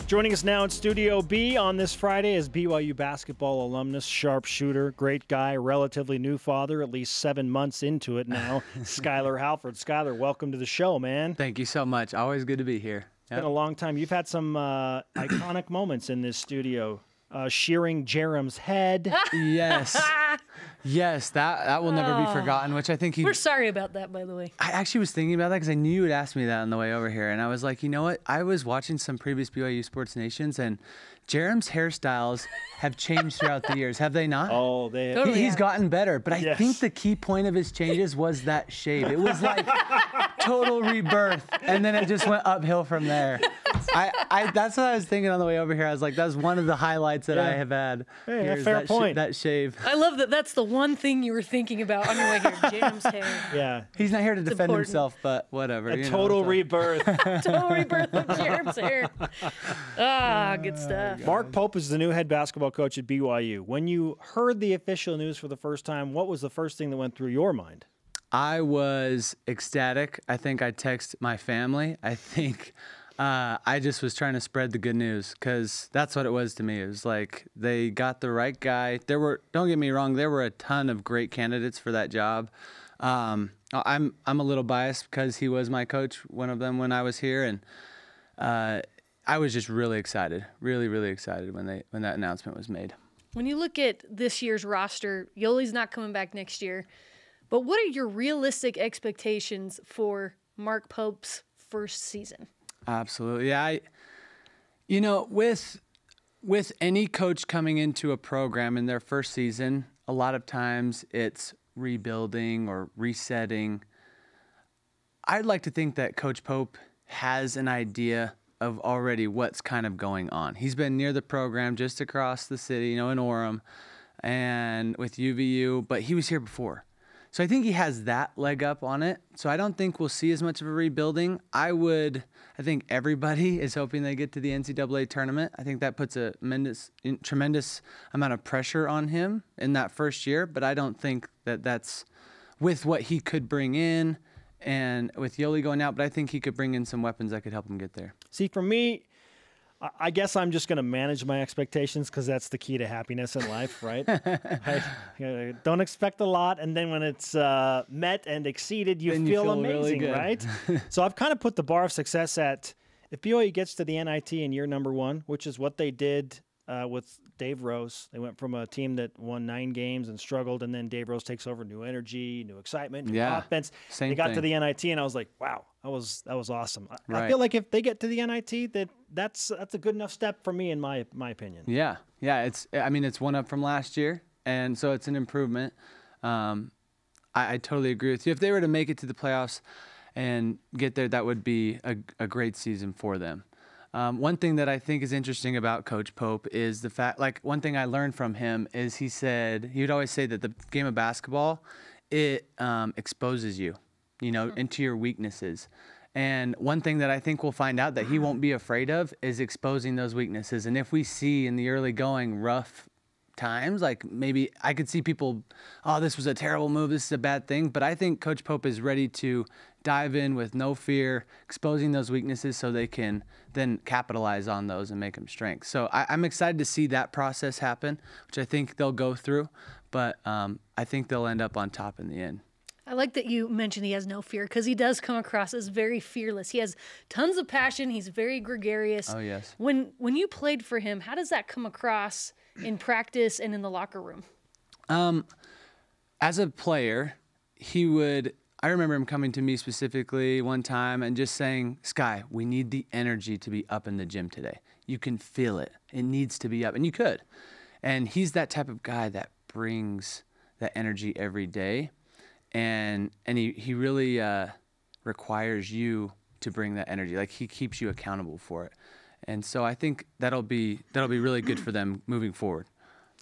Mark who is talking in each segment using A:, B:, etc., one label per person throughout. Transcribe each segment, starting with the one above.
A: Joining us now in Studio B on this Friday is BYU basketball alumnus, sharpshooter, great guy, relatively new father, at least 7 months into it now, Skyler Halford. Skyler, welcome to the show, man.
B: Thank you so much. Always good to be here.
A: It's been a long time. You've had some iconic moments in this studio. Shearing Jerem's head.
B: Yes. Yes, that will never be forgotten, which I think
C: We're sorry about that, by the way.
B: I actually was thinking about that because I knew you would ask me that on the way over here. And I was like, you know what? I was watching some previous BYU Sports Nations, and Jerem's hairstyles have changed throughout the years. Have they not?
A: Oh, they have.
C: Totally.
B: He's gotten better. But I
A: Yes.
B: think the key point of his changes was that shave. It was like total rebirth. And then it just went uphill from there. That's what I was thinking on the way over here. I was like, that's one of the highlights that I have had.
A: Hey,
B: Here's
A: fair
B: that
A: point.
B: That shave.
C: I love that that's the one thing you were thinking about on your way here, Jerem's hair.
A: Yeah.
B: He's not here to defend
C: important.
B: himself, but whatever.
A: A
B: you know,
A: total
B: so.
A: rebirth.
C: Total rebirth of Jerem's hair. Good stuff.
A: Mark Pope is the new head basketball coach at BYU. When you heard the official news for the first time, what was the first thing that went through your mind?
B: I was ecstatic. I think I texted my family. I think I just was trying to spread the good news because that's what it was to me. It was like they got the right guy. Don't get me wrong, there were a ton of great candidates for that job. I'm a little biased because he was my coach, one of them when I was here, and I was just really excited, really excited when that announcement was made.
C: When you look at this year's roster, Yoli's not coming back next year, but what are your realistic expectations for Mark Pope's first season?
B: Absolutely. With any coach coming into a program in their first season, a lot of times it's rebuilding or resetting. I'd like to think that Coach Pope has an idea of already what's kind of going on. He's been near the program just across the city, in Orem and with UVU, but he was here before. So I think he has that leg up on it. So I don't think we'll see as much of a rebuilding. I think everybody is hoping they get to the NCAA tournament. I think that puts a tremendous amount of pressure on him in that first year, but I don't think that that's with what he could bring in and with Yoli going out, but I think he could bring in some weapons that could help him get there.
A: See, for me, I guess I'm just going to manage my expectations because that's the key to happiness in life, right? I don't expect a lot, and then when it's met and exceeded, you feel amazing,
B: really
A: right? So I've kind of put the bar of success at if BYU gets to the NIT in year number one, which is what they did with Dave Rose. They went from a team that won 9 games and struggled, and then Dave Rose takes over, new energy, new excitement, new offense.
B: They
A: got to the NIT, and I was like, wow, that was awesome.
B: Right.
A: I feel like if they get to the NIT, that's a good enough step for me in my opinion.
B: Yeah. It's one up from last year, and so it's an improvement. I totally agree with you. If they were to make it to the playoffs and get there, that would be a great season for them. One thing that I think is interesting about Coach Pope is the fact, one thing I learned from him is he would always say that the game of basketball, it exposes you, into your weaknesses. And one thing that I think we'll find out that he won't be afraid of is exposing those weaknesses. And if we see in the early going rough times, maybe I could see people, oh, this was a terrible move, this is a bad thing. But I think Coach Pope is ready to dive in with no fear, exposing those weaknesses so they can then capitalize on those and make them strengths. So I'm excited to see that process happen, which I think they'll go through. But I think they'll end up on top in the end.
C: I like that you mentioned he has no fear because he does come across as very fearless. He has tons of passion. He's very gregarious.
B: Oh, yes.
C: When you played for him, how does that come across in practice and in the locker room?
B: As a player, I remember him coming to me specifically one time and just saying, Sky, we need the energy to be up in the gym today. You can feel it. It needs to be up. And you could. And he's that type of guy that brings that energy every day. And he really requires you to bring that energy. He keeps you accountable for it. And so I think that'll be really good for them moving forward.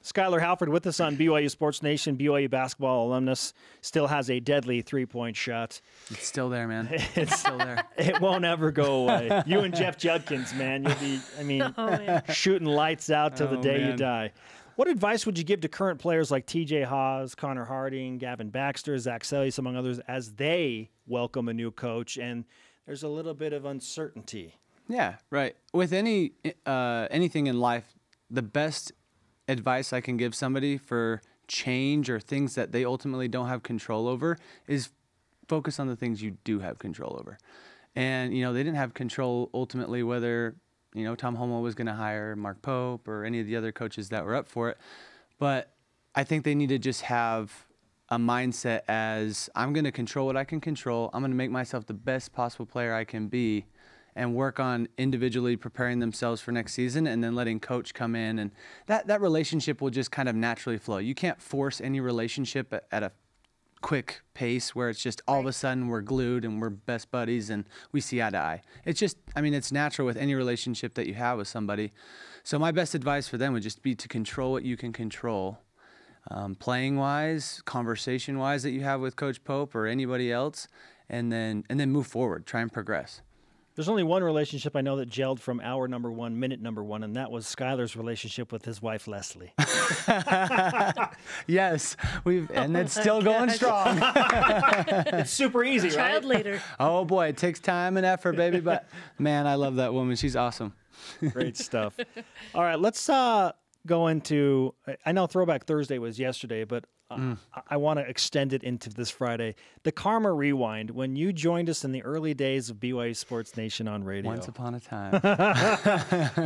A: Skyler Halford with us on BYU Sports Nation, BYU basketball alumnus, still has a deadly three-point shot.
B: It's still there, man. It's still there.
A: It won't ever go away. You and Jeff Judkins, man, you'll be, shooting lights out till the day you die. What advice would you give to current players like TJ Haws, Connor Harding, Gavin Baxter, Zach Sellius, among others, as they welcome a new coach and there's a little bit of uncertainty?
B: Yeah, right. With anything in life, the best advice I can give somebody for change or things that they ultimately don't have control over is focus on the things you do have control over. And, they didn't have control ultimately whether, Tom Homo was going to hire Mark Pope or any of the other coaches that were up for it. But I think they need to just have a mindset as I'm going to control what I can control. I'm going to make myself the best possible player I can be and work on individually preparing themselves for next season and then letting coach come in. And that relationship will just kind of naturally flow. You can't force any relationship at a quick pace where it's just all of a sudden we're glued and we're best buddies and we see eye to eye. It's just, it's natural with any relationship that you have with somebody. So my best advice for them would just be to control what you can control. Playing wise, conversation wise that you have with Coach Pope or anybody else, and then move forward, try and progress.
A: There's only one relationship I know that gelled from hour number 1, minute number 1, and that was Skyler's relationship with his wife, Leslie.
B: Yes, and it's still going strong.
A: It's super easy, right?
C: Child later.
B: Oh boy, it takes time and effort, baby, but man, I love that woman. She's awesome.
A: Great stuff. All right, let's go into, I know Throwback Thursday was yesterday, but I want to extend it into this Friday. The Karma Rewind, when you joined us in the early days of BYU Sports Nation on radio.
B: Once upon a time.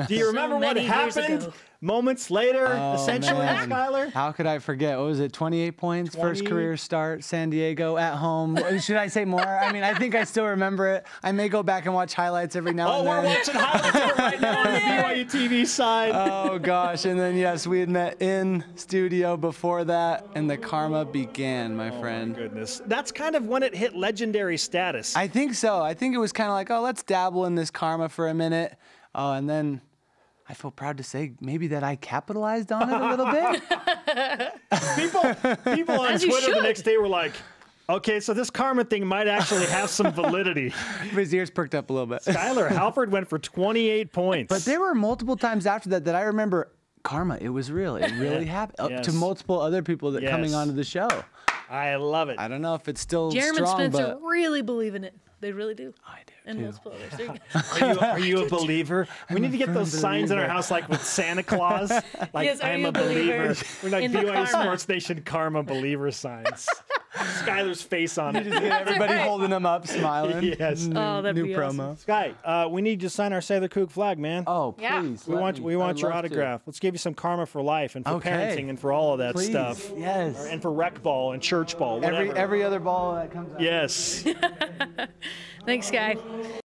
A: Do you remember what happened moments later, essentially, Skyler?
B: How could I forget? What was it, 28 points,
A: 20?
B: First career start, San Diego, at home. Should I say more? I think I still remember it. I may go back and watch highlights every now and then.
A: Oh, we're watching highlights right now on the BYUtv side.
B: Oh, gosh. And then, yes, we had met in studio before that, and the karma began, my friend.
A: Oh, my goodness. That's kind of when it hit legendary status.
B: I think so. I think it was kind of like, let's dabble in this karma for a minute. And then I feel proud to say maybe that I capitalized on it a little bit.
A: People on Twitter the next day were like, okay, so this karma thing might actually have some validity.
B: His ears perked up a little bit.
A: Skyler Halford went for 28 points.
B: But there were multiple times after that I remember karma. It was real. It really happened.
A: Yes.
B: To multiple other people that coming onto the show.
A: I love it.
B: I don't know if it's still
C: Jeremy
B: strong,
C: and Spencer
B: but
C: really believe in it. They really do.
B: I do
C: And
B: too.
C: multiple others. There you go.
A: Are you a believer? We need to get those signs in our house, like with Santa Claus. Like,
C: Yes, are
A: I'm
C: you
A: a believer. We're like
C: in the
A: BYU
C: karma?
A: Sports Nation Karma believer signs. Skyler's face on it.
B: Just get everybody holding them up, smiling.
A: Yes.
C: That'd
B: New
C: be
B: promo.
C: awesome.
A: Sky, we need you to sign our Sailor Kook flag, man.
B: Oh,
C: Yeah.
B: please.
A: we want your autograph. Let's give you some karma for life and for
B: Okay.
A: parenting and for all of that
B: Please.
A: stuff.
B: Yes.
A: And for rec ball and church ball, whatever.
B: Every other ball that comes out.
A: Yes.
C: Thanks, Guy.